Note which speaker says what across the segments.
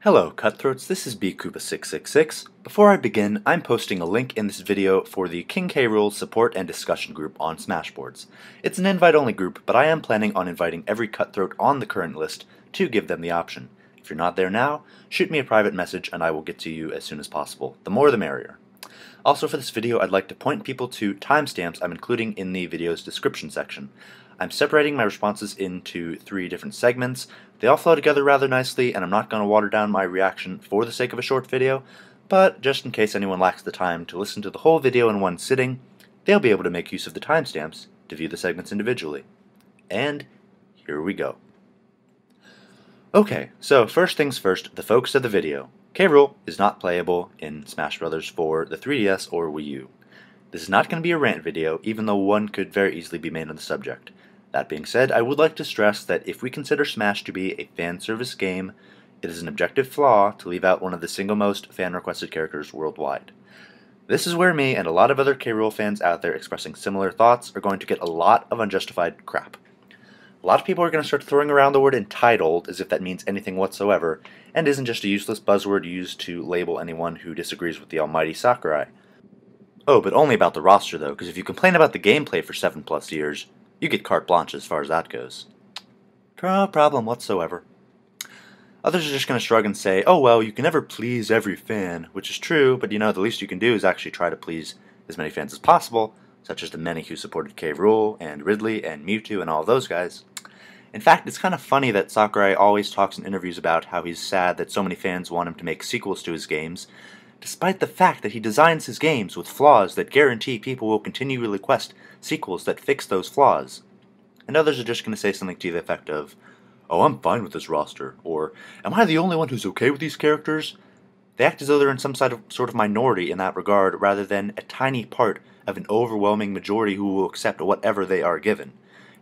Speaker 1: Hello Cutthroats, this is BKupa666. Before I begin, I'm posting a link in this video for the King K. Rool support and discussion group on Smashboards. It's an invite-only group, but I am planning on inviting every Cutthroat on the current list to give them the option. If you're not there now, shoot me a private message and I will get to you as soon as possible. The more the merrier. Also for this video, I'd like to point people to timestamps I'm including in the video's description section. I'm separating my responses into 3 different segments. They all flow together rather nicely, and I'm not going to water down my reaction for the sake of a short video, but just in case anyone lacks the time to listen to the whole video in one sitting, they'll be able to make use of the timestamps to view the segments individually. And here we go. Okay, so first things first, the focus of the video. K. Rool is not playable in Smash Bros. For the 3DS or Wii U. This is not going to be a rant video, even though one could very easily be made on the subject. That being said, I would like to stress that if we consider Smash to be a fan service game, it is an objective flaw to leave out one of the single most fan-requested characters worldwide. This is where me and a lot of other K. Rool fans out there expressing similar thoughts are going to get a lot of unjustified crap. A lot of people are going to start throwing around the word entitled as if that means anything whatsoever, and isn't just a useless buzzword used to label anyone who disagrees with the almighty Sakurai. Oh, but only about the roster though, because if you complain about the gameplay for 7+ years, you get carte blanche as far as that goes. No problem whatsoever. Others are just going to shrug and say, oh well, you can never please every fan, which is true, but you know, the least you can do is actually try to please as many fans as possible, such as the many who supported K. Rool, and Ridley, and Mewtwo, and all those guys. In fact, it's kind of funny that Sakurai always talks in interviews about how he's sad that so many fans want him to make sequels to his games, despite the fact that he designs his games with flaws that guarantee people will continually request sequels that fix those flaws. And others are just going to say something to the effect of, oh, I'm fine with this roster, or am I the only one who's okay with these characters? They act as though they're in some sort of minority in that regard, rather than a tiny part of an overwhelming majority who will accept whatever they are given.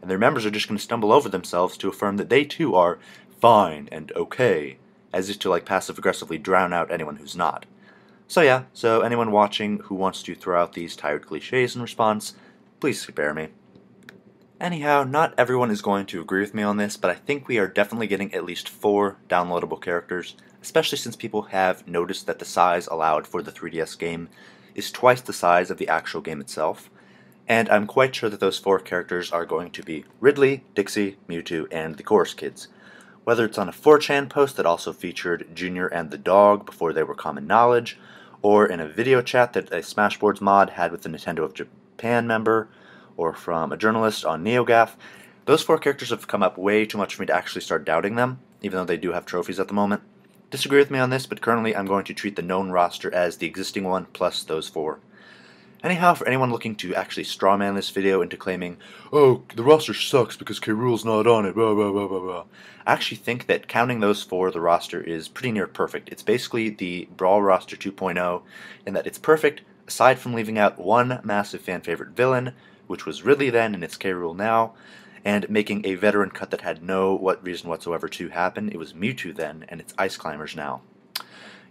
Speaker 1: And their members are just going to stumble over themselves to affirm that they too are fine and okay, as if to like passive-aggressively drown out anyone who's not. So yeah, so anyone watching who wants to throw out these tired cliches in response, please spare me. Anyhow, not everyone is going to agree with me on this, but I think we are definitely getting at least 4 downloadable characters, especially since people have noticed that the size allowed for the 3DS game is twice the size of the actual game itself, and I'm quite sure that those 4 characters are going to be Ridley, Dixie, Mewtwo, and the Chorus Kids. Whether it's on a 4chan post that also featured Junior and the dog before they were common knowledge, or in a video chat that a Smashboards mod had with the Nintendo of Japan member, or from a journalist on NeoGAF, those 4 characters have come up way too much for me to actually start doubting them, even though they do have trophies at the moment. Disagree with me on this, but currently I'm going to treat the known roster as the existing one plus those 4. Anyhow, for anyone looking to actually strawman this video into claiming, oh, the roster sucks because K. Rool's not on it, blah blah blah blah blah, I actually think that counting those 4, the roster is pretty near perfect. It's basically the Brawl roster 2.0 in that it's perfect, aside from leaving out one massive fan favorite villain, which was Ridley then and it's K. Rool now, and making a veteran cut that had no reason whatsoever to happen. It was Mewtwo then, and it's Ice Climbers now.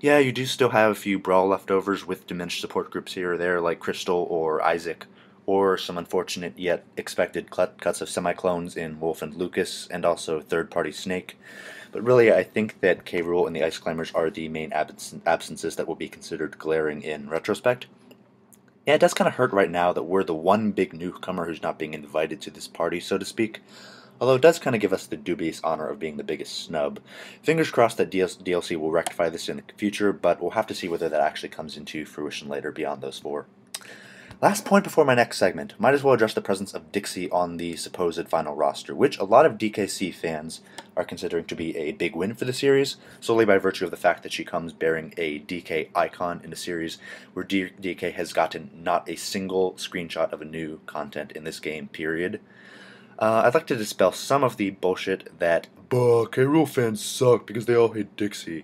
Speaker 1: Yeah, you do still have a few Brawl leftovers with diminished support groups here or there, like Crystal or Isaac, or some unfortunate yet expected cuts of semi-clones in Wolf and Lucas, and also third-party Snake. But really, I think that K. Rool and the Ice Climbers are the main absences that will be considered glaring in retrospect. Yeah, it does kind of hurt right now that we're the one big newcomer who's not being invited to this party, so to speak. Although it does kind of give us the dubious honor of being the biggest snub. Fingers crossed that DLC will rectify this in the future, but we'll have to see whether that actually comes into fruition later beyond those 4. Last point before my next segment, might as well address the presence of Dixie on the supposed final roster, which a lot of DKC fans are considering to be a big win for the series, solely by virtue of the fact that she comes bearing a DK icon in a series where DK has gotten not a single screenshot of a new content in this game, period. I'd like to dispel some of the bullshit that, K. Rool fans suck because they all hate Dixie.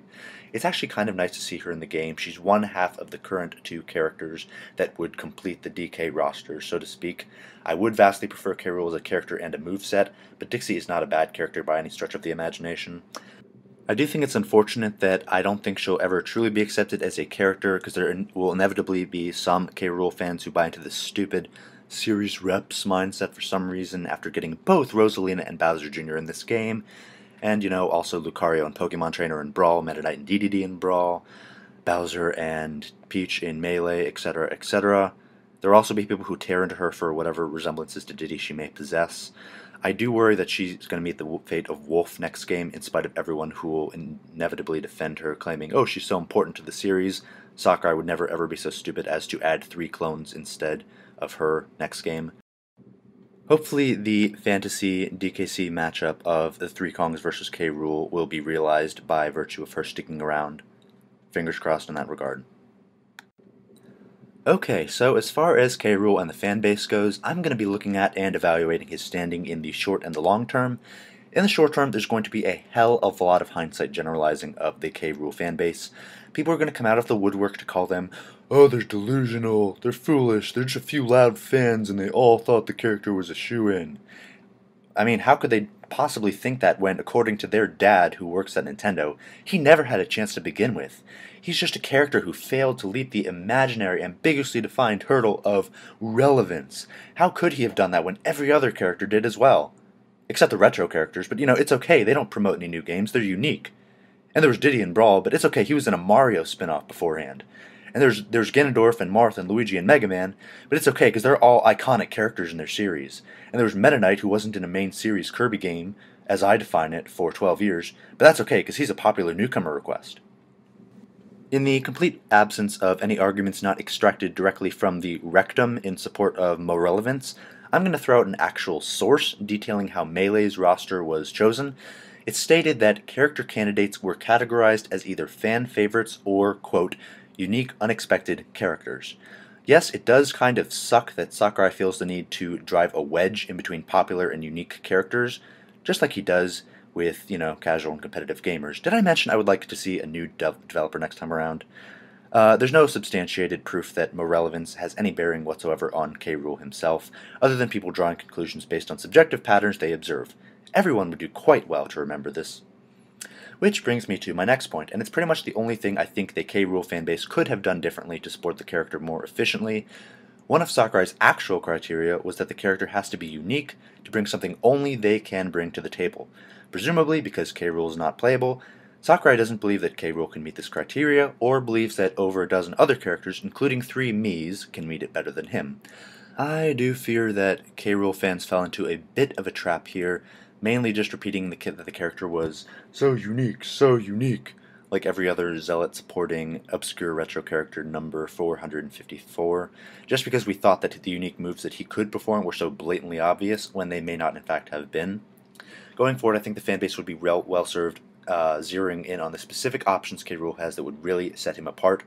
Speaker 1: It's actually kind of nice to see her in the game. She's one half of the current 2 characters that would complete the DK roster, so to speak. I would vastly prefer K. Rool as a character and a moveset, but Dixie is not a bad character by any stretch of the imagination. I do think it's unfortunate that I don't think she'll ever truly be accepted as a character, because there will inevitably be some K. Rool fans who buy into this stupid series reps mindset for some reason after getting both Rosalina and Bowser Jr. in this game, and, you know, also Lucario and Pokemon Trainer in Brawl, Meta Knight and DDD in Brawl, Bowser and Peach in Melee, etc., etc. There will also be people who tear into her for whatever resemblances to Diddy she may possess. I do worry that she's going to meet the fate of Wolf next game, in spite of everyone who will inevitably defend her, claiming, oh, she's so important to the series. Sakurai would never ever be so stupid as to add 3 clones instead of her next game. Hopefully the fantasy DKC matchup of the 3 Kongs versus K. Rool will be realized by virtue of her sticking around. Fingers crossed in that regard. Okay, so as far as K. Rool and the fanbase goes, I'm going to be looking at and evaluating his standing in the short and the long term. In the short term, there's going to be a hell of a lot of hindsight generalizing of the K. Rool fanbase. People are going to come out of the woodwork to call them, oh, they're delusional, they're foolish, they're just a few loud fans and they all thought the character was a shoo-in. I mean, how could they possibly think that when, according to their dad who works at Nintendo, he never had a chance to begin with? He's just a character who failed to leap the imaginary, ambiguously defined hurdle of relevance. How could he have done that when every other character did as well? Except the retro characters, but you know, it's okay, they don't promote any new games, they're unique. And there was Diddy in Brawl, but it's okay, he was in a Mario spin-off beforehand. And there's Ganondorf and Marth and Luigi and Mega Man, but it's okay because they're all iconic characters in their series. And there was Meta Knight, who wasn't in a main series Kirby game, as I define it, for 12 years, but that's okay because he's a popular newcomer request. In the complete absence of any arguments not extracted directly from the rectum in support of morelevance, I'm going to throw out an actual source detailing how Melee's roster was chosen. It stated that character candidates were categorized as either fan favorites or, quote, unique, unexpected characters. Yes, it does kind of suck that Sakurai feels the need to drive a wedge in between popular and unique characters, just like he does with, you know, casual and competitive gamers. Did I mention I would like to see a new developer next time around? There's no substantiated proof that morelevance has any bearing whatsoever on K. Rool himself, other than people drawing conclusions based on subjective patterns they observe. Everyone would do quite well to remember this. Which brings me to my next point, and it's pretty much the only thing I think the K. Rool fanbase could have done differently to support the character more efficiently. One of Sakurai's actual criteria was that the character has to be unique to bring something only they can bring to the table. Presumably, because K. Rool is not playable, Sakurai doesn't believe that K. Rool can meet this criteria, or believes that over a dozen other characters, including 3 Miis, can meet it better than him. I do fear that K. Rool fans fell into a bit of a trap here, mainly just repeating that the character was so unique, like every other zealot supporting obscure retro character number 454, just because we thought that the unique moves that he could perform were so blatantly obvious when they may not in fact have been. Going forward, I think the fanbase would be well served zeroing in on the specific options K. Rool has that would really set him apart.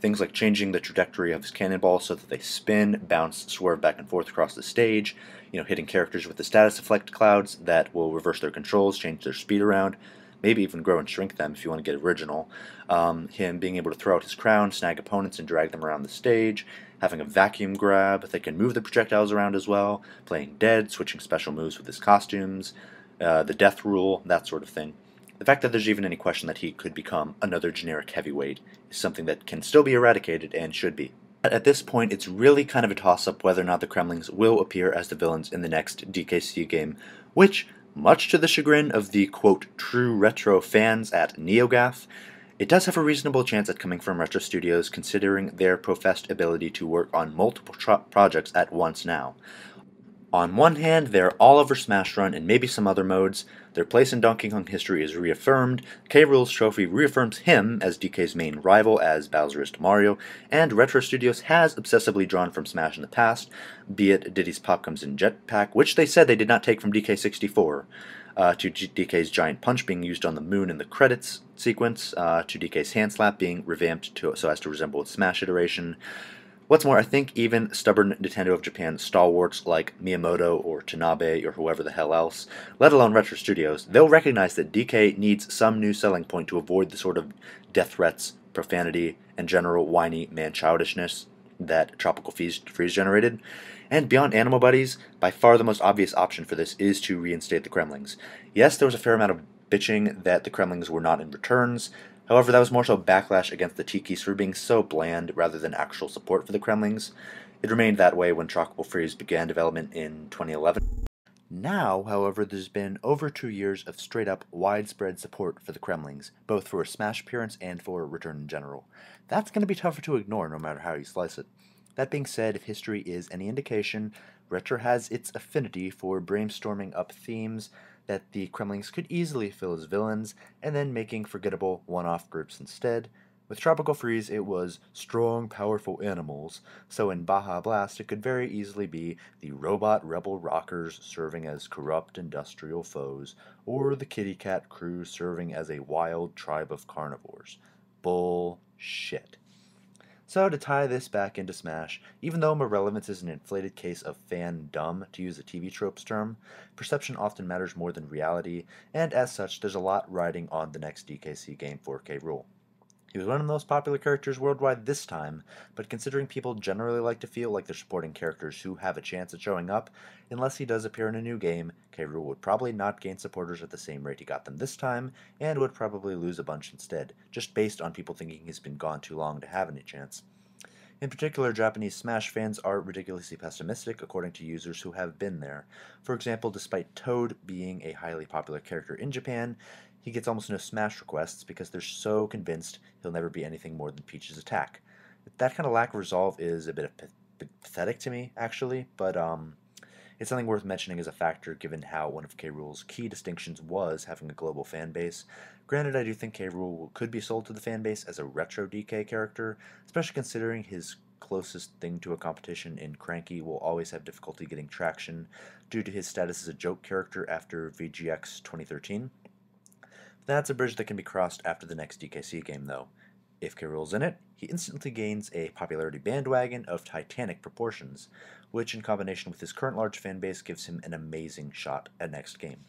Speaker 1: Things like changing the trajectory of his cannonballs so that they spin, bounce, swerve back and forth across the stage, you know, hitting characters with the status effect clouds that will reverse their controls, change their speed around, maybe even grow and shrink them if you want to get original. Him being able to throw out his crown, snag opponents, and drag them around the stage, having a vacuum grab that can move the projectiles around as well, playing dead, switching special moves with his costumes, the death rule, that sort of thing. The fact that there's even any question that he could become another generic heavyweight is something that can still be eradicated and should be. At this point, it's really kind of a toss-up whether or not the Kremlings will appear as the villains in the next DKC game, which, much to the chagrin of the, quote, true retro fans at NeoGAF, it does have a reasonable chance at coming from Retro Studios considering their professed ability to work on multiple projects at once now. On one hand, they're all over Smash Run and maybe some other modes, their place in Donkey Kong history is reaffirmed, K. Rool's trophy reaffirms him as DK's main rival as Bowser is to Mario, and Retro Studios has obsessively drawn from Smash in the past, be it Diddy's Pop Comes in Jetpack, which they said they did not take from DK64, to DK's giant punch being used on the moon in the credits sequence, to DK's hand slap being revamped so as to resemble its Smash iteration. What's more, I think even stubborn Nintendo of Japan stalwarts like Miyamoto or Tanabe or whoever the hell else, let alone Retro Studios, they'll recognize that DK needs some new selling point to avoid the sort of death threats, profanity, and general whiny man-childishness that Tropical Freeze generated. And beyond Animal Buddies, by far the most obvious option for this is to reinstate the Kremlings. Yes, there was a fair amount of bitching that the Kremlings were not in returns. However, that was more so backlash against the Tikis for being so bland rather than actual support for the Kremlings. It remained that way when Tropical Freeze began development in 2011. Now, however, there's been over 2 years of straight-up widespread support for the Kremlings, both for a Smash appearance and for a return in general. That's going to be tougher to ignore no matter how you slice it. That being said, if history is any indication, Retro has its affinity for brainstorming up themes that the Kremlings could easily fill as villains, and then making forgettable one-off groups instead. With Tropical Freeze, it was strong, powerful animals, so in Baja Blast, it could very easily be the robot rebel rockers serving as corrupt industrial foes, or the kitty cat crew serving as a wild tribe of carnivores. Bullshit. So to tie this back into Smash, even though Irrelevance is an inflated case of fan-dumb, to use a TV tropes term, perception often matters more than reality, and as such there's a lot riding on the next DKC game for Rool. He was one of the most popular characters worldwide this time, but considering people generally like to feel like they're supporting characters who have a chance at showing up, unless he does appear in a new game, Rool would probably not gain supporters at the same rate he got them this time, and would probably lose a bunch instead, just based on people thinking he's been gone too long to have any chance. In particular, Japanese Smash fans are ridiculously pessimistic according to users who have been there. For example, despite Toad being a highly popular character in Japan, he gets almost no Smash requests because they're so convinced he'll never be anything more than Peach's attack. That kind of lack of resolve is a bit pathetic to me, actually, but it's something worth mentioning as a factor given how one of Rool's key distinctions was having a global fan base. Granted, I do think Rool could be sold to the fan base as a retro DK character, especially considering his closest thing to a competition in Cranky will always have difficulty getting traction due to his status as a joke character after VGX 2013. That's a bridge that can be crossed after the next DKC game, though. If Rool's in it, he instantly gains a popularity bandwagon of titanic proportions, which in combination with his current large fanbase gives him an amazing shot at next game.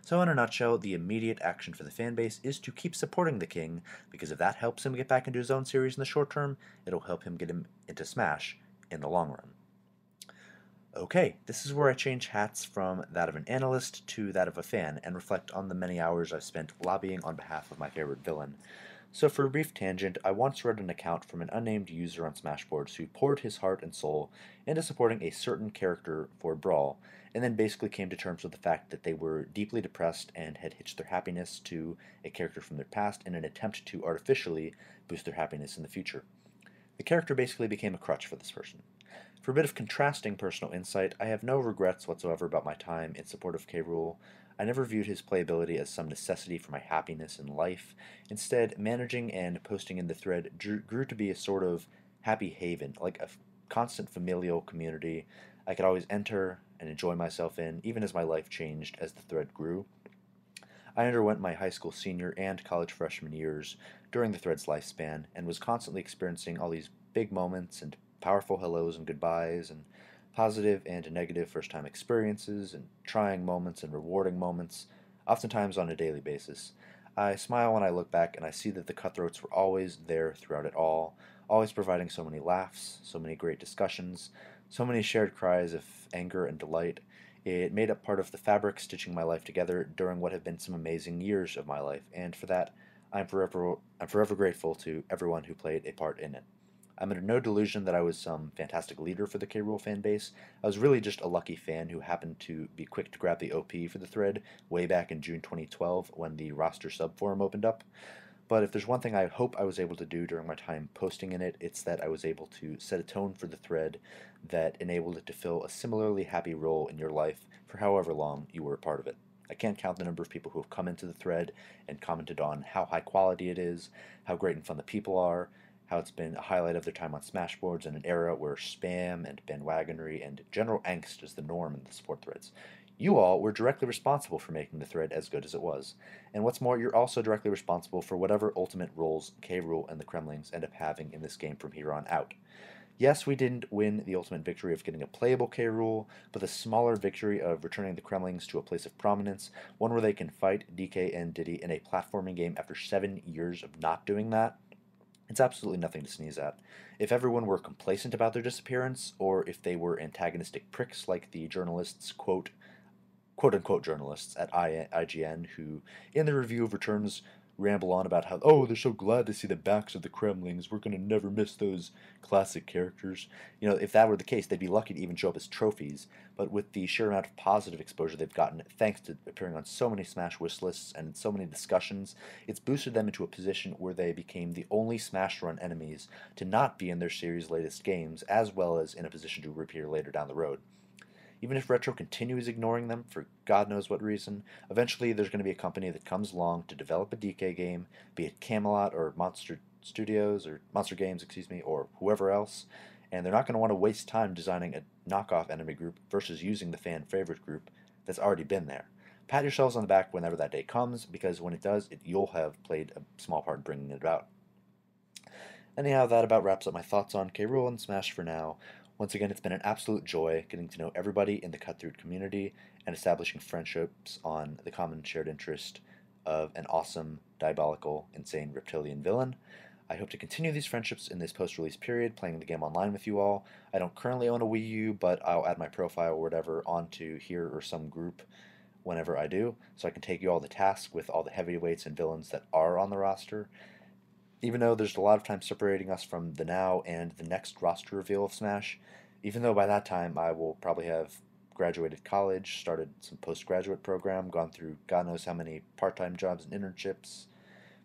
Speaker 1: So in a nutshell, the immediate action for the fanbase is to keep supporting the king, because if that helps him get back into his own series in the short term, it'll help him get him into Smash in the long run. Okay, this is where I change hats from that of an analyst to that of a fan, and reflect on the many hours I've spent lobbying on behalf of my favorite villain. So for a brief tangent, I once read an account from an unnamed user on Smashboards who poured his heart and soul into supporting a certain character for Brawl, and then basically came to terms with the fact that they were deeply depressed and had hitched their happiness to a character from their past in an attempt to artificially boost their happiness in the future. The character basically became a crutch for this person. For a bit of contrasting personal insight, I have no regrets whatsoever about my time in support of Rool. I never viewed his playability as some necessity for my happiness in life. Instead, managing and posting in the thread grew to be a sort of happy haven, like a constant familial community I could always enter and enjoy myself in, even as my life changed as the thread grew. I underwent my high school senior and college freshman years during the thread's lifespan, and was constantly experiencing all these big moments and powerful hellos and goodbyes, and positive and negative first-time experiences, and trying moments and rewarding moments, oftentimes on a daily basis. I smile when I look back and I see that the Kutthroats were always there throughout it all, always providing so many laughs, so many great discussions, so many shared cries of anger and delight. It made up part of the fabric stitching my life together during what have been some amazing years of my life, and for that, I'm forever grateful to everyone who played a part in it. I'm under no delusion that I was some fantastic leader for the Rool fan base. I was really just a lucky fan who happened to be quick to grab the OP for the thread way back in June 2012 when the roster subforum opened up. But if there's one thing I hope I was able to do during my time posting in it, it's that I was able to set a tone for the thread that enabled it to fill a similarly happy role in your life for however long you were a part of it. I can't count the number of people who have come into the thread and commented on how high quality it is, how great and fun the people are, how it's been a highlight of their time on Smashboards in an era where spam and bandwagonery and general angst is the norm in the support threads. You all were directly responsible for making the thread as good as it was. And what's more, you're also directly responsible for whatever ultimate roles Rool and the Kremlings end up having in this game from here on out. Yes, we didn't win the ultimate victory of getting a playable Rool, but the smaller victory of returning the Kremlings to a place of prominence, one where they can fight DK and Diddy in a platforming game after 7 years of not doing that, it's absolutely nothing to sneeze at. If everyone were complacent about their disappearance, or if they were antagonistic pricks like the journalists, quote-unquote journalists at IGN, who, in the review of returns, ramble on about how, oh, they're so glad to see the backs of the Kremlings, we're going to never miss those classic characters. You know, if that were the case, they'd be lucky to even show up as trophies, but with the sheer amount of positive exposure they've gotten, thanks to appearing on so many Smash wish lists and so many discussions, it's boosted them into a position where they became the only Smash run enemies to not be in their series' latest games, as well as in a position to reappear later down the road. Even if Retro continues ignoring them for God knows what reason, eventually there's going to be a company that comes along to develop a DK game, be it Camelot or Monster Studios or Monster Games, excuse me, or whoever else, and they're not going to want to waste time designing a knockoff enemy group versus using the fan favorite group that's already been there. Pat yourselves on the back whenever that day comes, because when it does, you'll have played a small part in bringing it about. Anyhow, that about wraps up my thoughts on Rool and Smash for now. Once again, it's been an absolute joy getting to know everybody in the Cutthroat community and establishing friendships on the common shared interest of an awesome, diabolical, insane reptilian villain. I hope to continue these friendships in this post-release period, playing the game online with you all. I don't currently own a Wii U, but I'll add my profile or whatever onto here or some group whenever I do, so I can take you all to task with all the heavyweights and villains that are on the roster. Even though there's a lot of time separating us from the now and the next roster reveal of Smash, even though by that time I will probably have graduated college, started some postgraduate program, gone through God knows how many part-time jobs and internships,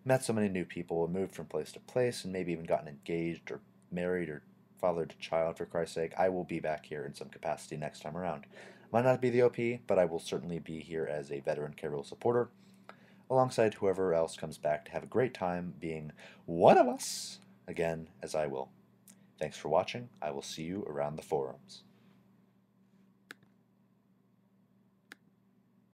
Speaker 1: met so many new people, moved from place to place, and maybe even gotten engaged or married or fathered a child, for Christ's sake, I will be back here in some capacity next time around. Might not be the OP, but I will certainly be here as a veteran Rool supporter, alongside whoever else comes back to have a great time being one of us again, as I will. Thanks for watching. I will see you around the forums.